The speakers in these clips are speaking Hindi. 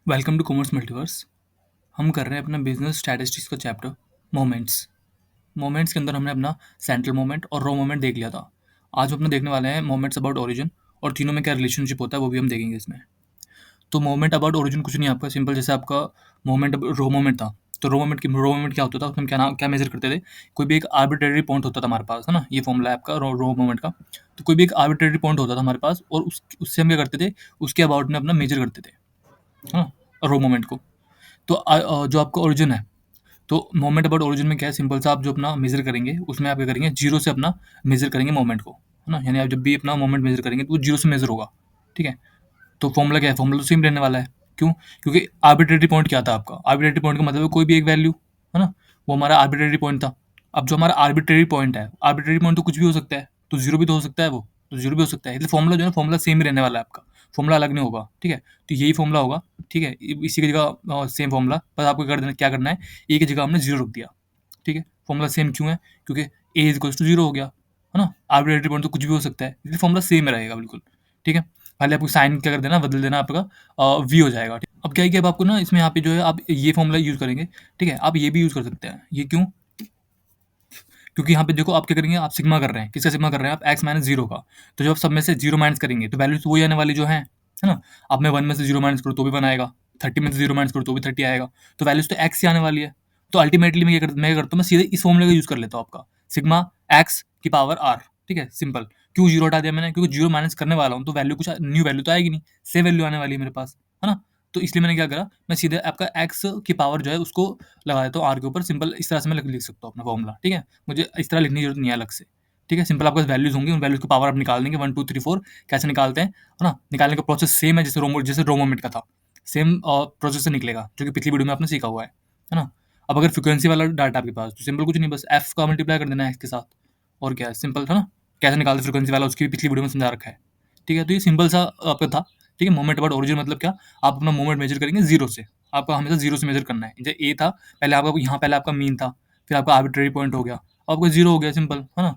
Welcome to commerce multiverse. हम कर रहे हैं अपना बिजनेस स्टैटिस्टिक्स का चैप्टर मोमेंट्स। मोमेंट्स के अंदर हमने अपना सेंट्रल मोमेंट और रो मोमेंट देख लिया था। आज हम अपना देखने वाले हैं मोमेंट्स अबाउट ओरिजिन, और तीनों में क्या रिलेशनशिप होता है वो भी हम देखेंगे इसमें। तो मोमेंट अबाउट ओरिजिन कुछ नहीं, आपका सिंपल जैसे आपका मोमेंट रो मोमेंट था। तो रो मोमेंट क्या होता था, उसमें क्या मेजर करते थे। कोई भी एक आर्बिट्रेरी पॉइंट होता था हमारे पास, है ना। ये फॉर्मूला है आपका रो मोमेंट का। तो कोई भी एक आर्बिट्रेरी पॉइंट होता था हमारे पास, और उससे हम क्या करते थे, उसके अबाउट में अपना मेजर करते थे, है ना, रो मोमेंट को। तो जो आपका ओरिजिन है, तो मोमेंट अबाउट ओरिजिन में क्या है, सिंपल सा आप जो अपना मेजर करेंगे उसमें आप क्या करेंगे, जीरो से अपना मेजर करेंगे मोमेंट को, है ना। यानी आप जब भी अपना मोमेंट मेजर करेंगे तो वो जीरो से मेजर होगा। ठीक है। तो फॉर्मूला क्या है, फॉर्मूला तो सेम रहने वाला है। क्यों? क्योंकि आर्बिट्रेरी पॉइंट क्या था आपका, आर्बिट्रेरी पॉइंट का मतलब है कोई भी एक वैल्यू, है ना। वो हमारा आर्बिट्रेरी पॉइंट था। अब जो हमारा आर्बिट्रेरी पॉइंट है, आर्बिट्रेरी पॉइंट तो कुछ भी हो सकता है, तो जीरो भी तो हो सकता है, वो तो जीरो भी हो सकता है। इसलिए फॉर्मूला जो है, फॉर्मूला सेम ही रहने वाला है आपका, फॉर्मूला अलग नहीं होगा। ठीक है। तो यही फॉर्मूला होगा। ठीक है। इसी की जगह सेम फॉर्मूला, बस आपको क्या करना है, ए की जगह हमने जीरो रख दिया। ठीक है। फॉर्मूला सेम क्यों है, क्योंकि ए इज इक्वल्स टू जीरो हो गया, है ना। आर्बिट्रेरी पॉइंट तो कुछ भी हो सकता है, इसलिए फॉर्मूला सेम रहेगा बिल्कुल। ठीक है। खाली आपको साइन क्या कर देना, बदल देना, आपका वी हो जाएगा। ठीक? अब क्या है कि अब आपको ना इसमें यहाँ पे जो है आप ये फॉर्मूला यूज़ करेंगे। ठीक है। आप ये भी यूज़ कर सकते हैं। ये क्यों? क्योंकि यहाँ पे देखो आप क्या करेंगे, आप सिग्मा कर रहे हैं, किसका सिग्मा कर रहे हैं आप, एक्स माइनस जीरो का। तो जब आप सब में से जीरो माइनस करेंगे तो वैल्यू तो वही आने वाली जो है ना। अब मैं वन में से जीरो माइनस करूँ तो भी वन आएगा, 30 में से जीरो माइनस करूँ तो भी 30 आएगा। तो वैल्यूज तो एक्स ही आने वाली है। तो अल्टीमेटली मैं क्या करता हूँ, मैं सीधे इस फॉर्मूले का यूज कर लेता हूँ, आपका सिग्मा एक्स की पावर आर। ठीक है, सिंपल। क्यों जीरो हटा दिया मैंने, क्योंकि जीरो माइनस करने वाला हूँ तो वैल्यू कुछ न्यू वैल्यू तो आएगी नहीं, सेम वैल्यू आने वाली है मेरे पास, है ना। तो इसलिए मैंने क्या करा, मैं सीधे आपका एक्स की पावर जो है उसको लगा देता हूँ आर के ऊपर। सिंपल इस तरह से मैं लिख सकता हूँ अपना फॉर्मूला। ठीक है। मुझे इस तरह लिखने की जरूरत नहीं है अलग से। ठीक है। सिंपल आपके पास वैल्यूज होंगी, उन वैल्यूज की पावर आप निकाल देंगे, 1 2 3 4। कैसे निकालते हैं, है ना। निकालने का प्रोसेस सेम है जैसे रोमोमेंट का था, सेम प्रोसेस से निकलेगा, जो कि पिछली वीडियो में आपने सीखा हुआ है ना। अब अगर फ्रिक्वेंसी वाला डाटा आपके पास, तो सिंपल कुछ नहीं, बस एफ का मल्टीप्लाई कर देना है एक्स के साथ, और क्या है, सिंपल, है ना। कैसे निकालते फ्रिक्वेंसी वाला, उसकी भी पिछली वीडियो में समझा रखा है। ठीक है। तो ये सिंपल सा आपका था। ठीक है। मोमेंट अबाउट ओरिजिन मतलब क्या, आप अपना मोमेंट मेजर करेंगे जीरो से। आपका हमेशा जीरो से मेजर करना है। जैसे ए था, पहले आपका मीन था, फिर आपका आर्बिट्रेरी पॉइंट हो गया, अब आपका जीरो हो गया, सिंपल, है ना।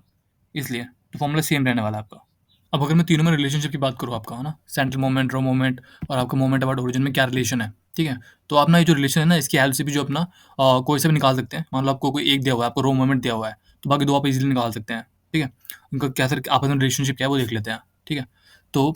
इसलिए तो फॉर्मूला सेम रहने वाला है आपका। अब अगर मैं तीनों में रिलेशनशिप की बात करूँ आपका, है ना, सेंट्रल मोमेंट, रो मोमेंट और आपका मोमेंट अबाउट ओरिजिन में क्या रिलेशन है। ठीक है। तो आप ना ये जो रिलेशन है ना, इसकी हेल्प से भी जो अपना कोई से भी निकाल सकते हैं। मान लो आपको कोई एक दिया हुआ है, आपको रो मोमेंट दिया हुआ है, तो बाकी दो आप इजीली निकाल सकते हैं। ठीक है। उनका क्या सर आपस में रिलेशनशिप क्या है वो देख लेते हैं। ठीक है। तो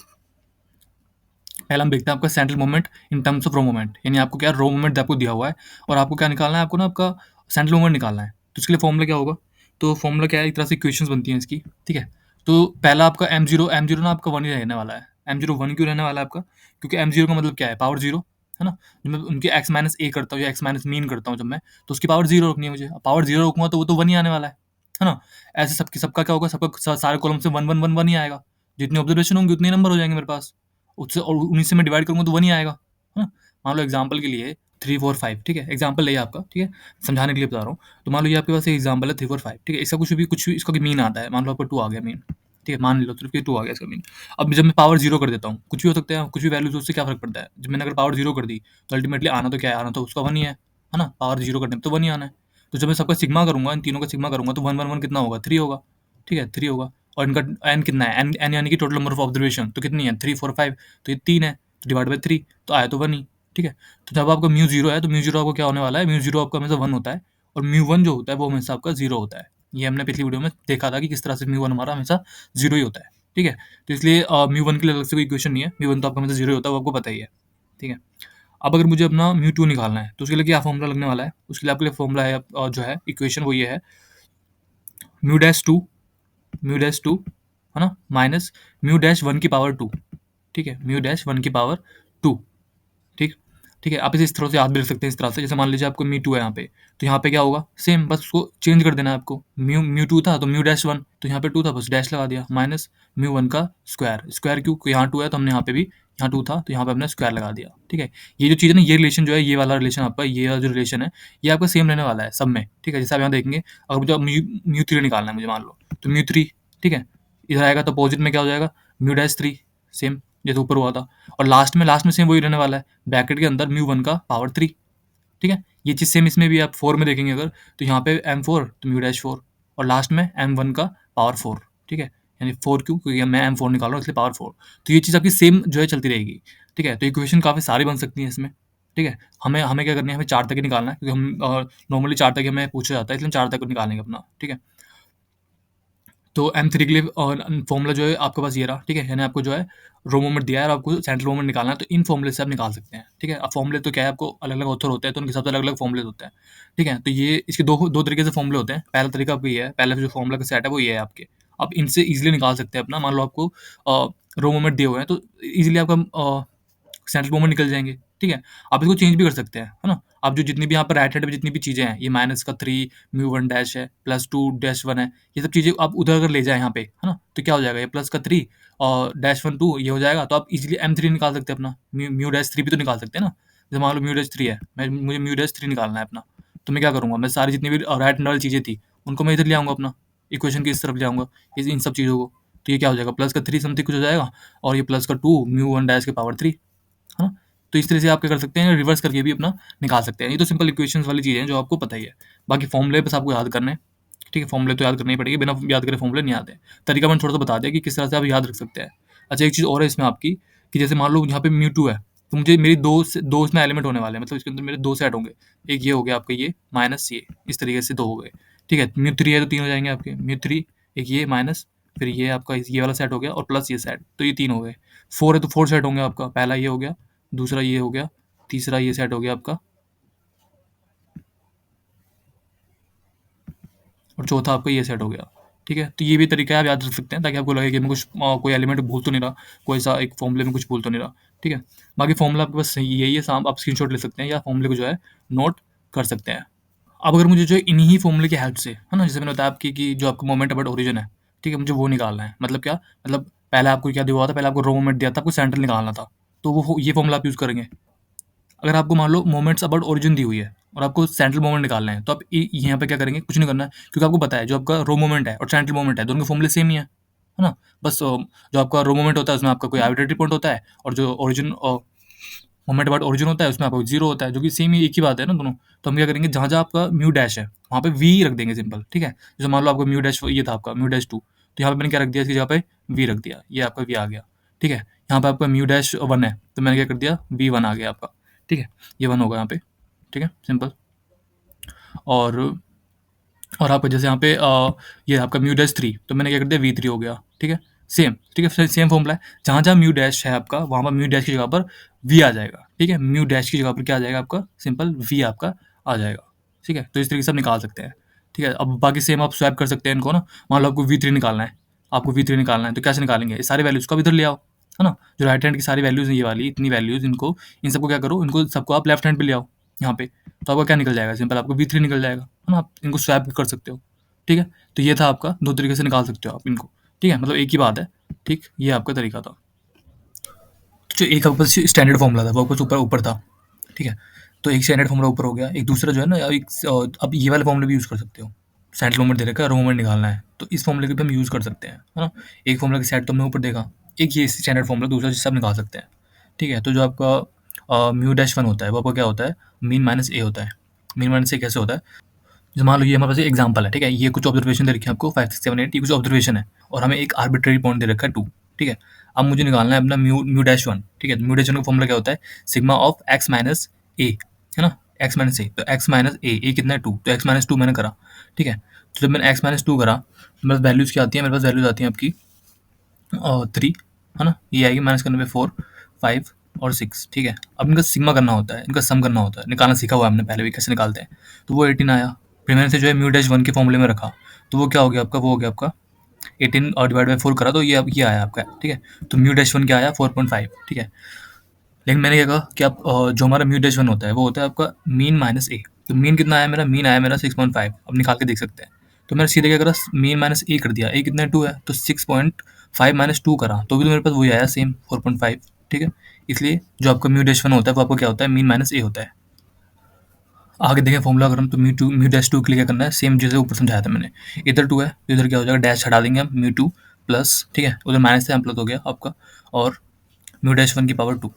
पहले हम देखते हैं आपका central moment in terms of raw moment, यानी आपको क्या रो मोमेंट आपको दिया हुआ है, और आपको क्या निकालना है, आपको ना आपका सेंट्रल मोमेंट निकालना है। तो इसके लिए फॉर्मूला क्या होगा, तो फॉर्मूला क्या है, एक तरह से इक्वेशंस बनती हैं इसकी। ठीक है। तो पहला आपका एम जीरो ना आपका वन ही रहने वाला है। एम जीरो वन क्यों रहने वाला है आपका, क्योंकि एम जीरो का मतलब क्या है, पावर जीरो, है ना। जब मैं उनके एक्स माइनस ए करता हूँ या एक्स माइनस मीन करता हूँ जब मैं, तो उसकी पावर जीरो रखनी है मुझे। पावर जीरो रखूंगा तो वो तो वन ही आने वाला है ना। ऐसे सबका क्या होगा, सबका सारे कॉलम से वन वन वन वन ही आएगा। जितनी ऑब्जर्वेशन होंगे उतने नंबर हो जाएंगे मेरे पास, उससे और उन्हीं से मैं डिवाइड करूँगा तो 1 ही आएगा, है ना। मान लो एग्ज़ाम्पल के लिए 3 4 5, ठीक है, एग्ज़ाम्पल है आपका, ठीक है, समझाने के लिए बता रहा हूँ। तो मान लो ये आपके पास एक एग्ज़ाम्पल है 3 4 5, ठीक है, इसका कुछ भी इसका मीन आता है, मान लो आपका 2 आ गया मीन, ठीक है, मान लो सिर्फ ये 2 आ गया इसका मीन। अब जब मैं पावर 0 कर देता हूँ, कुछ भी हो सकता है, कुछ भी वैल्यूज़, उससे क्या फ़र्क पड़ता है? जब मैंने अगर पावर 0 कर दी, तो अल्टीमेटली आना तो क्या है, आना तो उसका 1 ही है ना? पावर 0 करने पे तो 1 ही आना है। तो जब मैं सबका सिग्मा करूँगा, इन तीनों का सिग्मा करूँगा, तो 1 1 1 कितना होगा? 3 होगा, ठीक है, 3 होगा। और इनका एन कितना है, एन यानी कि टोटल नंबर ऑफ ऑब्जर्वेशन तो कितनी है, 3 4 5, तो ये 3 है, डिवाइड बाई 3, तो आया तो 1 ही, ठीक है। तो जब आपका म्यू 0 है, तो म्यू 0 आपको क्या होने वाला है, म्यू 0 आपका हमेशा 1 होता है, और म्यू 1 जो होता है वो हमेशा आपका 0 होता है। ये हमने पिछली वीडियो में देखा था कि किस तरह से म्यू 1 हमारा हमेशा 0 ही होता है, ठीक है। तो इसलिए म्यू 1 के लिए अलग से कोई इक्वेशन नहीं है, म्यू 1 तो आपका हमेशा 0 ही होता है, वो आपको पता ही है, ठीक है। अब अगर मुझे अपना म्यू 2 निकालना है, तो उसके लिए क्या फॉर्मूला लगने वाला है, उसके लिए आपके लिए फॉर्मूला है जो है इक्वेशन, वो ये है, mu dash two, mu dash two, है ना, माइनस म्यू डैश 1 की पावर 2, ठीक है, म्यू डैश 1 की पावर 2, ठीक, ठीक है। आप इसे इस तरह से याद भी रख सकते हैं, इस तरह से, जैसे मान लीजिए आपको म्यू 2 है यहाँ पे, तो यहाँ पे क्या होगा, सेम, बस उसको चेंज कर देना है आपको। म्यू म्यू 2 था तो म्यू डैश 1, तो यहाँ पे 2 था, बस डैश लगा दिया, माइनस म्यू 1 का स्क्वायर, स्क्वायर क्यों, यहाँ 2 है तो हमने यहाँ पे भी, यहाँ 2 था तो यहाँ पे हमने स्क्वायर लगा दिया, ठीक है। ये जो चीज़ है ना, ये रिलेशन जो है, ये वाला रिलेशन आपका, ये वाला जो रिलेशन है, ये आपका सेम रहने वाला है सब में, ठीक है। जैसे आप यहाँ देखेंगे, अगर मुझे म्यू 3 निकालना है मुझे, मान लो, तो म्यू 3, ठीक है, इधर आएगा तो अपोजिट में क्या हो जाएगा, म्यू डैश 3, सेम जैसे ऊपर हुआ था। और लास्ट में सेम वही रहने वाला है, ब्रैकेट के अंदर म्यू 1 का पावर 3, ठीक है। ये चीज़ सेम इसमें भी आप 4 में देखेंगे अगर, तो यहाँ पे m4 तो म्यू डैश 4, और लास्ट में m1 का पावर 4, ठीक है। यानी 4 क्यों, क्योंकि मैं m4 निकाल रहा हूँ इसलिए पावर 4। तो ये चीज़ आपकी सेम जो है चलती रहेगी, ठीक है। तो इक्वेशन काफ़ी सारी बन सकती है इसमें, ठीक है? हमें हमें क्या करना है, हमें 4 तक ही निकालना है, क्योंकि हम नॉर्मली 4 तक ही हमें पूछा जाता है, इसलिए हम 4 तक को निकालेंगे अपना, ठीक है? तो M3 के लिए फ़ॉर्मूला जो है आपके पास ये रहा, ठीक है? यानी आपको जो है रो मोमेंट दिया है और आपको सेंट्रल मोमेंट निकालना है, तो इन फ़ॉर्मूले से आप निकाल सकते हैं, ठीक है? अब फ़ॉर्मूले तो क्या है, आपको अलग-अलग ऑथर होते हैं, तो उनके हिसाब से अलग-अलग फ़ॉर्मूले होते हैं, ठीक है? तो ये इसके 2 तरीके से फ़ॉर्मूले होते हैं। पहला तरीका आपका ये है, पहला जो फ़ॉर्मूला का सेट है वो ये है आपके। आप इनसे ईज़िली निकाल सकते हैं अपना, मान लो आपको रो मोमेंट दिए हुए हैं, तो ईज़िली आपका सेंट्रल मोमेंट निकल जाएँगे, ठीक है? आप इसको चेंज भी कर सकते हैं, है ना? आप जो जितनी भी यहाँ पर राइट हैंड पे जितनी भी चीज़ें हैं, ये माइनस का 3 म्यू 1 डैश है, प्लस 2 डैश 1 है, ये सब चीज़ें आप उधर अगर ले जाएँ यहाँ पे, है ना? तो क्या हो जाएगा, ये प्लस का 3 और डैश 1 2 ये हो जाएगा, तो आप इज़िली M3 निकाल सकते हैं अपना। म्यू डैश 3 भी तो निकाल सकते हैं ना? जैसे मान लो म्यू डैश 3 है, मुझे म्यू डैश 3 निकालना है अपना, तो मैं क्या करूँगा, मैं सारी जितनी भी राइट हैंड वाली चीज़ें थी, उनको मैं इधर ले आऊँगा अपना, इक्वेशन की इस तरफ ले आऊँगा, इस इन सब चीज़ों को। तो ये क्या हो जाएगा, प्लस का 3 समथिंग कुछ हो जाएगा और ये प्लस का 2 म्यू 1 डैश के पावर 3, है ना? तो इस तरह से आप क्या कर सकते हैं, रिवर्स करके भी अपना निकाल सकते हैं। ये तो सिंपल इक्वेशंस वाली चीज़ें हैं जो आपको पता ही है। बाकी फ़ॉर्मूले बस आपको याद करने हैं, ठीक है? फ़ॉर्मूले तो याद करने ही पड़ेंगे, बिना याद करे फ़ॉर्मूले नहीं आते। तरीका मैंने थोड़ा-सा बता दिया कि किस तरह से आप याद रख सकते हैं। अच्छा, एक चीज़ और है इसमें आपकी, कि जैसे मान लो यहाँ पे म्यू 2 है, तो मुझे मेरी 2 इसमें एलिमेंट होने वाले हैं, मतलब इसके अंदर मेरे 2 सेट होंगे। एक ये हो गया आपका ये, माइनस ये, इस तरीके से 2 हो गए, ठीक है? म्यू 3 है तो 3 हो जाएँगे आपके, म्यू 3 एक ये माइनस, फिर ये आपका ये वाला सेट हो गया और प्लस ये सेट, तो ये 3 हो गए। 4 है तो 4 सेट होंगे आपका, पहला ये हो गया, दूसरा ये हो गया, तीसरा ये सेट हो गया आपका और चौथा आपका ये सेट हो गया, ठीक है? तो ये भी तरीका है, आप याद रख सकते हैं ताकि आपको लगे कि मैं कुछ कोई एलिमेंट भूल तो नहीं रहा, कोई सा एक फॉर्मूले में कुछ भूल तो नहीं रहा, ठीक है? बाकी फॉर्मूला आपके पास सही यही है, साम आप स्क्रीनशॉट ले सकते हैं या फॉर्मूले को जो है नोट कर सकते हैं। अब अगर मुझे जो है इन्हीं फॉर्मूले की हेल्प से, है ना? जैसे मैंने बताया आपकी कि जो आपका मोमेंट अबाउट ओरिजिन है, ठीक है? मुझे वो निकालना है। मतलब क्या? मतलब पहले आपको क्या दिया हुआ था, पहले आपको रो मोमेंट दिया था, आपको सेंटर निकालना था। तो वो ये फॉर्मूला आप यूज़ करेंगे। अगर आपको मान लो मोमेंट्स अबाउट ओरिजिन दी हुई है और आपको सेंट्रल मोमेंट निकालना है, तो आप यहाँ पे क्या करेंगे, कुछ नहीं करना है, क्योंकि आपको पता है जो आपका रो मोमेंट है और सेंट्रल मोमेंट है, दोनों के फॉर्मूले सेम ही है ना? बस जो आपका रो मोमेंट होता है उसमें आपका कोई आर्बिट्रेरी पॉइंट होता है और जो ओरिजिन मोमेंट अबाउट ओरिजिन होता है उसमें आपका जीरो होता है, जो कि सेम ही एक ही बात है ना दोनों। तो हम क्या करेंगे, जहाँ जहाँ आपका म्यू डैश है वहाँ पे वी रख देंगे, सिंपल, ठीक है? जैसे मान लो आपका म्यू डैश ये था, आपका म्यू डैश 2, तो यहाँ पे मैंने क्या रख दिया, इसकी जगह पे वी रख दिया, ये आपका वी आ गया, ठीक है? यहाँ पे आपका म्यू डैश 1 है, तो मैंने क्या कर दिया, वी 1 आ गया आपका, ठीक है? ये 1 होगा यहाँ पे, ठीक है? सिंपल। और आपका जैसे यहाँ पे ये आपका म्यू डैश 3, तो मैंने क्या कर दिया, वी 3 हो गया, ठीक है? सेम, ठीक है? सेम फॉर्मूला है, जहाँ जहाँ म्यू डैश है आपका वहाँ पर म्यू डैश की जगह पर वी आ जाएगा, ठीक है? म्यू डैश की जगह पर क्या आ जाएगा आपका, सिंपल वी आपका आ जाएगा, ठीक है? तो इस तरीके से आप निकाल सकते हैं, ठीक है? अब बाकी सेम आप स्वैप कर सकते हैं इनको ना। मान लो आपको वी 3 निकालना है, तो कैसे निकालेंगे, ये सारी वैल्यूज को आप इधर ले आओ, है ना? जो राइट हैंड की सारी वैल्यूज हैं, ये वाली इतनी वैल्यूज, इनको इन सबको क्या करो, इनको सबको आप लेफ्ट हैंड पे ले आओ यहाँ पे, तो आपका क्या निकल जाएगा, सिंपल आपको वी 3 निकल जाएगा, है ना? आप इनको स्वैप भी कर सकते हो, ठीक है? तो ये था आपका, 2 तरीके से निकाल सकते हो आप इनको, ठीक है? मतलब एक ही बात है, ठीक? ये आपका तरीका था। तो जो एक आपके पास स्टैंडर्ड फॉर्मूला था वो आपके पास ऊपर ऊपर था, ठीक है? तो एक स्टैंडर्ड फॉर्मूला ऊपर हो गया, एक दूसरा जो है ना, अब ये वाले फॉर्मूले भी यूज़ कर सकते हो। सेंट्रल मोमेंट दे रखा है, रो मोमेंट निकालना है, तो इस फॉर्मूले को भी हम यूज़ कर सकते हैं, है ना? एक फॉर्मूला की सेट तो हमने ऊपर देखा, एक ये स्टैंडर्ड फॉर्मूला दूसरा जिससे आप निकाल सकते हैं, ठीक है? तो जो आपका म्यू डैश 1 होता है वो आपका क्या होता है, मीन माइनस ए होता है। मीन माइनस ए कैसे होता है, जैसे मान लो ये हमारे पास एग्जाम्पल है, ठीक है? ये कुछ ऑब्जर्वेशन दे रखी है आपको, 5 6 7 8, ये कुछ ऑब्जर्वेशन है और हमें एक आर्बिट्रेरी पॉइंट दे रखा है 2, ठीक है? अब मुझे निकालना है अपना म्यू म्यू डैश 1, ठीक है? म्यू डैश 1 का फॉर्मूला क्या होता है, सिग्मा ऑफ एक्स माइनस ए, है ना? एक्स माइनस ए, तो एक्स माइनस ए कितना है, 2, तो एक्स माइनस 2 मैंने करा, ठीक है? तो जब मैंने एक्स माइनस 2 करा, तो मेरे पास वैल्यूज़ क्या आती है, मेरे पास वैल्यूज़ आती हैं आपकी 3, है ना? ये आएगी माइनस करने पे 4 5 और 6, ठीक है? अब इनका सिग्मा करना होता है, इनका सम करना होता है, निकालना सीखा हुआ है हमने पहले भी कैसे निकालते हैं। तो वो 18 आया, फिर मैंने इसे जो है म्यू डैश 1 के फॉर्मूले में रखा, तो वो क्या हो गया आपका, वो हो गया आपका 18 और डिवाइड बाय 4 करा, तो ये अब ये आया आपका, ठीक है? तो म्यू डैश 1 क्या आया, 4.5, ठीक है? लेकिन मैंने क्या कहा कि आप जो हमारा म्यू डैश 1 होता है वो होता है आपका मीन माइनस ए, तो मीन कितना आया मेरा, मीन आया मेरा 6.5, अब निकाल के देख सकते हैं। तो मैंने सीधे क्या करा, मीन माइनस ए कर दिया, ए कितना है, 2 है, तो 6.5 माइनस 2 करा, तो भी तो मेरे पास वही आया सेम 4.5, ठीक है? इसलिए जो आपका म्यू डैश 1 होता है वो आपको क्या होता है, मीन माइनस ए होता है। आगे देखें फॉर्मूला अगर हम, तो म्यू डैश 2 के लिए क्या करना है, सेम जैसे ऊपर समझाया था मैंने, इधर 2 है तो इधर क्या हो जाएगा, डैश हटा देंगे हम, म्यू 2 प्लस, ठीक है? उधर माइनस से प्लस हो गया आपका, और म्यू डैश 1 की पावर 2,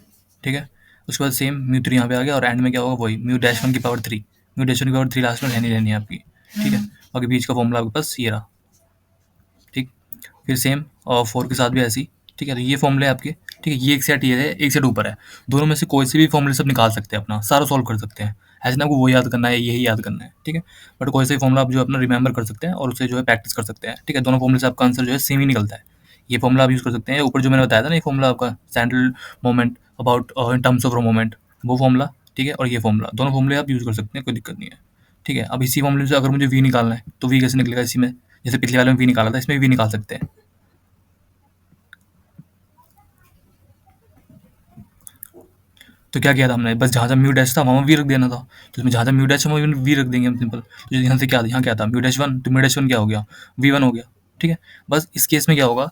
ठीक है? उसके बाद सेम म्यू 3 यहाँ पे आ गया और एंड में क्या होगा, वही म्यू डैश 1 की पावर 3, म्यू डैश 1 की पावर 3 लास्ट में रहनी है आपकी, ठीक है? बाकी बीच का फॉर्मूला आपके पास ये रहा, ठीक? फिर सेम और 4 के साथ भी ऐसी, ठीक है? तो ये फॉर्मूले आपके, ठीक है, ये एक सेट ये है, एक सेट ऊपर है। दोनों में से कोई से भी फॉर्मूले सब निकाल सकते हैं अपना, सारा सॉल्व कर सकते हैं। ऐसे ना आपको वो याद करना है, यही याद करना है, ठीक है। बट कोई से भी फॉर्मूला आप जो है अपना रिमेंबर कर सकते हैं और उसे जो है प्रैक्टिस कर सकते हैं, ठीक है। दोनों फॉर्मूले से आपका आंसर जो है सेम ही निकलता है। ये फॉर्मूला आप यूज़ कर सकते हैं, ऊपर जो मैंने बताया था ना, ये फॉर्मूला आपका central moment about in terms of raw moment, वो फॉर्मूला, ठीक है। और ये फॉर्मूला, दोनों फॉर्मूले आप यूज़ कर सकते हैं, कोई दिक्कत नहीं है, ठीक है। अब इसी फॉर्मूले से अगर मुझे वी निकालना है तो वी कैसे निकलेगा इसी में, जैसे पिछले वाले में वी निकाला था, इसमें वी निकाल सकते हैं। तो क्या किया था हमने, बस जहाँ जहाँ म्यू डैश था वहाँ वी रख देना था। तो इसमें जहाँ जहाँ म्यू डैश है वहाँ वी रख देंगे हम, सिंपल। तो यहाँ से क्या, यहाँ क्या था म्यू डैश वन, तो म्यू डैश वन क्या हो गया, वी वन हो गया, ठीक है। बस इस केस में क्या होगा,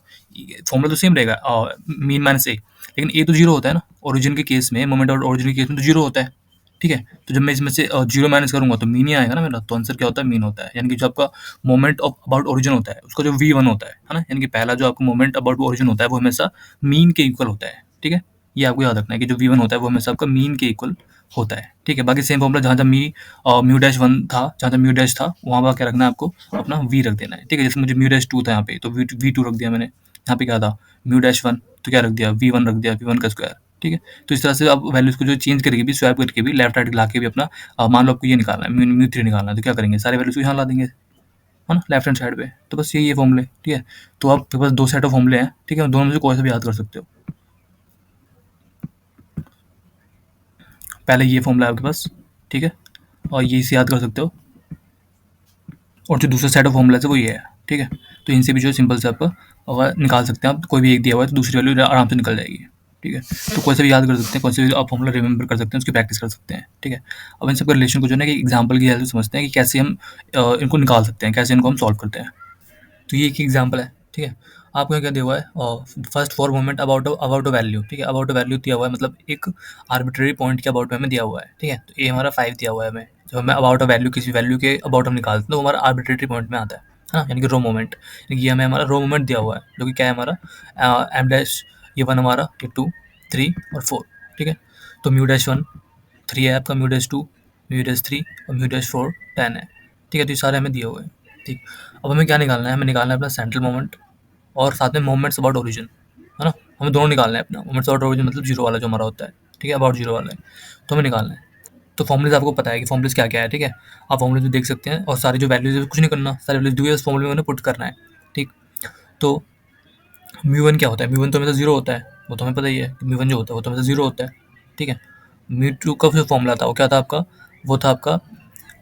फॉर्मूला तो सेम रहेगा, मीन माइनस ए, लेकिन ए तो जीरो होता है ना ओरिजिन के केस में, मोमेंट और ओरिजिन के केस में तो जीरो होता है, ठीक है। तो जब मैं इसमें से जीरो माइनस करूंगा तो मीन ही आएगा ना मेरा, तो आंसर क्या होता है, मीन होता है। यानी कि जो आपका मोमेंट ऑफ अबाउट ओरिजिन होता है उसका जो वी वन होता है ना, यानी कि पहला जो आपका मोमेंट अबाउट ओरिजिन होता है वो हमेशा मीन के इक्वल होता है, ठीक है। ये आपको याद रखना है कि जो V1 होता है वो हमेशा आपका मीन के इक्वल होता है, ठीक है। बाकी सेम फॉर्मूला जहाँ जहाँ म्यू डैश वन था, जहाँ जहाँ म्यू डैश था वहाँ पर क्या रखना है आपको, अपना V रख देना है, ठीक है। जैसे मुझे म्यू डैश टू था यहाँ पे, तो वी टू रख दिया मैंने। यहाँ पे क्या था म्यू डैश वन, तो क्या रख दिया V1 रख दिया, V1 का स्क्वायर, ठीक है। तो इस तरह से आप वैल्यूज को जो चेंज करके भी, स्वैप करके भी, लेफ्ट राइट ला के भी अपना मान लो आपको ये निकालना है, म्यू थ्री निकालना है, तो क्या करेंगे, सारे वैल्यूज को यहाँ ला देंगे, है ना, लेफ्ट हैंड साइड पे। तो बस यही है फॉर्मूले, ठीक है। तो आपके पास दो सेट ऑफ फॉर्मूले हैं, ठीक है, दोनों में से कोई सा भी याद कर सकते हो। पहले ये फॉर्मूला है आपके पास, ठीक है, और ये इसे याद कर सकते हो। और जो दूसरा सेट ऑफ फॉर्मूला है वो ये है, ठीक है। तो इनसे भी जो है सिंपल से आपका और निकाल सकते हैं आप, कोई भी एक दिया हुआ है तो दूसरी वैल्यू आराम से निकल जाएगी, ठीक है। तो कोई से भी याद कर सकते हैं, कोई से भी आप फॉर्मूला रिमेंबर कर सकते हैं, उसकी प्रैक्टिस कर सकते हैं, ठीक है। अब इन सबके रिलेशन को जो है ना कि एग्जाम्पल की हेल्प से समझते हैं कि कैसे हम इनको निकाल सकते हैं, कैसे इनको हम सॉल्व करते हैं। तो ये एक एग्जाम्पल है, ठीक है। आपको क्या दिया हुआ है, first for moment about a value, ठीक है। अबाउट अ वैल्यू दिया हुआ है, मतलब एक आर्बिट्रेरी पॉइंट के अबाउट में हमें दिया हुआ है, ठीक है। तो ये हमारा 5 दिया हुआ है हमें, जब हमें अबाउट अ वैल्यू किसी वैल्यू के अबाउट हम निकालते हैं तो हमारा आर्बिट्रेरी पॉइंट में आता है ना, यानी कि रो मोमेंट। ये हमें हमारा रो मोमेंट दिया हुआ है जो कि क्या है हमारा एम डैश, ये वन हमारा, ये टू, थ्री और फोर, ठीक है। तो म्यू डैश वन 3 है आपका, mu dash two, mu dash three और म्यू डैश फोर 10 है, ठीक है। तो ये सारे हमें दिए हुए हैं, ठीक। अब हमें क्या निकालना है, हमें निकालना है अपना सेंट्रल मोमेंट और साथ में मोमेंट्स अबाउट ओरिजिन, है ना। हमें दोनों निकालना है अपना, मोमेंट्स अबाउट ओरिजिन मतलब जीरो वाला जो हमारा होता है, ठीक है, अबाउट जीरो वाला है, तो हमें निकालना है। तो फॉर्मुलेज आपको पता है कि फॉर्मुलेज क्या क्या है, ठीक है। आप फॉर्मुलेज देख सकते हैं और सारी जो वैल्यूज है कुछ नहीं करना, सारी वैल्यूज दिए उस फॉर्मुले में पुट करना है, ठीक। तो म्यू वन क्या होता है, म्यू वन तो हमेशा जीरो होता है, वो तो हमें पता ही है कि म्यू वन जो होता है वो तो हमेशा जीरो होता है, ठीक है। म्यू टू का जो फॉर्मूला था वो क्या था आपका, वो था आपका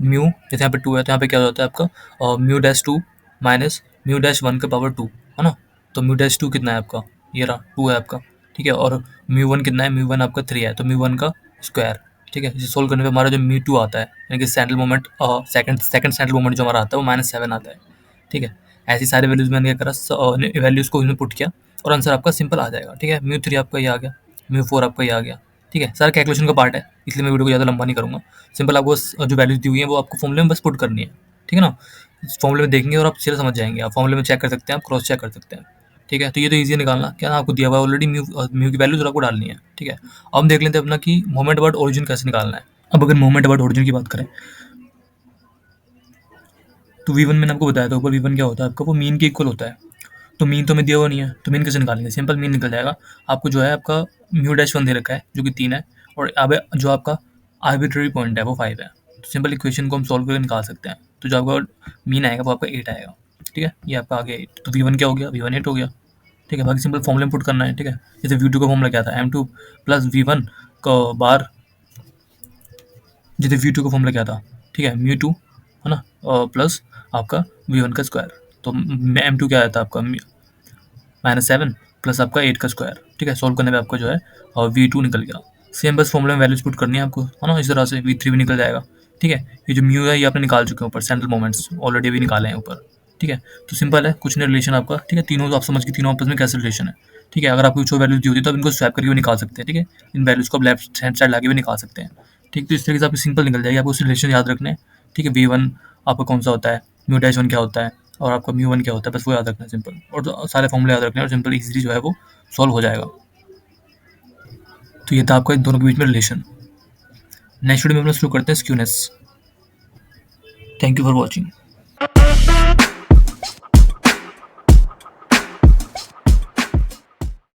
म्यू, जैसे यहाँ पे टू है तो यहाँ पे क्या होता है आपका mu dash two minus mu dash one के पावर टू, है ना। तो म्यू डैश टू कितना है आपका, ये रहा टू है आपका, ठीक है। और म्यू वन कितना है, म्यू वन आपका थ्री है, तो म्यू वन का स्क्वायर, ठीक है। इसे सोल्व करने पे हमारा जो म्यू टू आता है, यानी कि central moment, second second central moment जो हमारा आता है वो -7 आता है, ठीक है। ऐसी सारी वैल्यूज मैंने क्या करा, वैल्यूज को इसमें पुट किया और आंसर आपका सिंपल आ जाएगा, ठीक है। म्यू थ्री आपका ये आ गया, म्यू फोर आपका ये आ गया, ठीक है। सारा कैलकुलेशन का पार्ट है, इसलिए मैं वीडियो को ज़्यादा लंबा नहीं करूँगा। सिंपल आपको जो वैल्यूज दी हुई है वो आपको फॉर्मूले में बस पुट करनी है, ठीक है ना। इस फॉर्मूले में देखेंगे और आप सीधा समझ जाएंगे, आप फॉर्मूले में चेक कर सकते हैं, आप क्रॉस चेक कर सकते हैं, ठीक है। तो ये तो ईजी निकालना, क्या ना आपको दिया हुआ है ऑलरेडी, म्यू की वैल्यूज आपको डालनी है, ठीक है। अब हम देख लेते हैं अपना कि मोमेंट अबाउट ओरिजिन कैसे निकालना है। अब अगर मोमेंट अबाउट ओरिजिन की बात करें तो वी वन मैंने आपको बताया था ऊपर, वी वन क्या होता है आपका, वो मीन के इक्वल होता है। तो मीन तो हमें दिया हुआ नहीं है, तो मीन कैसे निकालेंगे, सिंपल मीन निकल जाएगा। आपको जो है आपका म्यू डैश वन दे रखा है जो कि 3 है, और अब जो आपका आर्बिट्रेरी पॉइंट है वो 5 है। तो सिंपल इक्वेशन को हम सॉल्व करके निकाल सकते हैं। तो जो आपका मीन आएगा वो आपका 8 आएगा, ठीक है। ये आपका आ गया 8, तो वी वन क्या हो गया, वी वन 8 हो गया, ठीक है। बाकी सिंपल फॉर्मूले में पुट करना है, ठीक है। जैसे वी टू का फॉर्मूला क्या था, M two plus V one का बार, जैसे वी टू का फॉर्मूला क्या था, ठीक है, म्यू टू, है ना, प्लस आपका वी वन का स्क्वायर। तो एम टू क्या आया था आपका, -7 प्लस आपका 8 का स्क्वायर, ठीक है। सॉल्व करने पे आपका जो है और वी टू निकल गया। सेम बस फॉर्मूले में वैल्यूज पुट करनी है आपको, है ना, इस तरह से वी थ्री भी निकल जाएगा, ठीक है। ये जो म्यू है ये आपने निकाल चुके हैं ऊपर, सेंट्रल मोमेंट्स ऑलरेडी भी निकाले हैं ऊपर, ठीक है। तो सिंपल है, कुछ नहीं रिलेशन आपका, ठीक है। तीनों आप समझ के तीनों आपस में कैसे रिलेशन है, ठीक है। अगर आपको कुछ वैल्यूज दी होती है तो आप इनको स्वैप करके भी निकाल सकते हैं, ठीक है। इन वैल्यूज को आप लेफ्ट हैंड साइड लाके भी निकाल सकते हैं, ठीक। तो इस तरीके से आपकी सिंपल निकल जाएगी, आपको उस रिलेशन याद रखने हैं, ठीक है। वी वन आपका कौन सा होता है, म्यू डैश वन क्या होता है और आपका म्यू वन क्या होता है, बस वो याद रखना है सिंपल, और तो सारे फॉर्मूले याद रखने हैं और सिंपल इजीली जो है वो सॉल्व हो जाएगा। तो ये था आपका इन दोनों के बीच में रिलेशन। नेक्स्ट वीडियो में अपना शुरू करते हैं skewness. Thank you for watching.